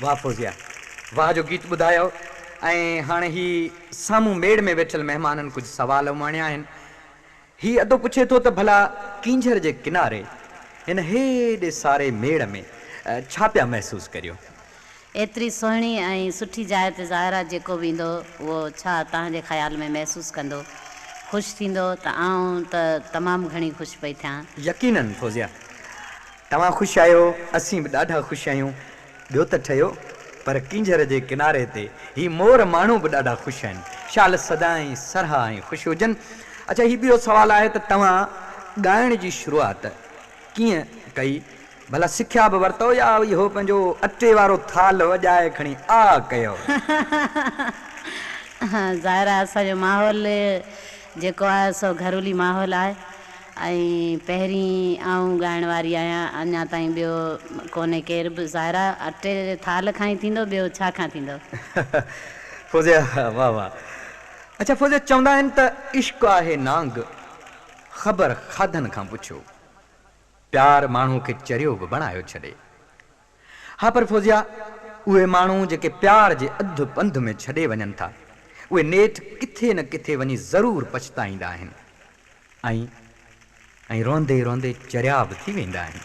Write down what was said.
वाह फौजिया, वाह जो गीत ॿुधायो। ऐं हाणे ही साम्हूं मेड़ में वेठल महिमाननि कुझु सवाल माणिया आहिनि। ही अदो पुछे थो त भला कींझर जे किनारे हिन हेॾे सारे मेड़ में छा पिया महसूस करियो? एतिरी सुहिणी ऐं सुठी जाइ ते ज़ाहिरा जेको बि ईंदो उहो छा तव्हांजे ख़्याल में महसूस कंदो, ख़ुशि थींदो? त आउं त तमामु घणी ख़ुशि पई थियां। यकीनन फौजिया, तव्हां ख़ुशि आहियो, असीं बि ॾाढा ख़ुशि आहियूं। ॿियो त ठहियो, पर कींझर जे किनारे ते ही मोर माण्हू बि ॾाढा ख़ुशि आहिनि। शाल सदाईं सरहा ऐं ख़ुशि हुजनि। अच्छा, ही ॿियो सुवालु आहे त तव्हां ॻाइण जी शुरूआति कीअं कई? भला सिख्या बि वरितो या इहो पंहिंजो अटे वारो थाल वॼाए खणी आ कयो? ज़ाहिरा असांजो माहौल जेको आहे सो घरेलू माहौल आहे ऐं पहिरीं आउं ॻाइण वारी आहियां, अञा ताईं ॿियो कोन्हे केर बि। ज़ाहिरा अटे जे थाल खां ई थींदो, ॿियो छा खां थींदो? फौजिया वाह वाह। अच्छा फौजिया, चवंदा आहिनि त इश्क आहे नांग, ख़बर खाधनि खां पुछो, प्यार माण्हू खे चरियो बि बणायो छॾे। हा, पर फौजिया उहे माण्हू जेके प्यार जे अधु पंध में छॾे वञनि था, उहे नेठि किथे न किथे वञी ज़रूरु पछताईंदा आहिनि ऐं रोंदे रोंदे चरिया बि थी वेंदा आहिनि।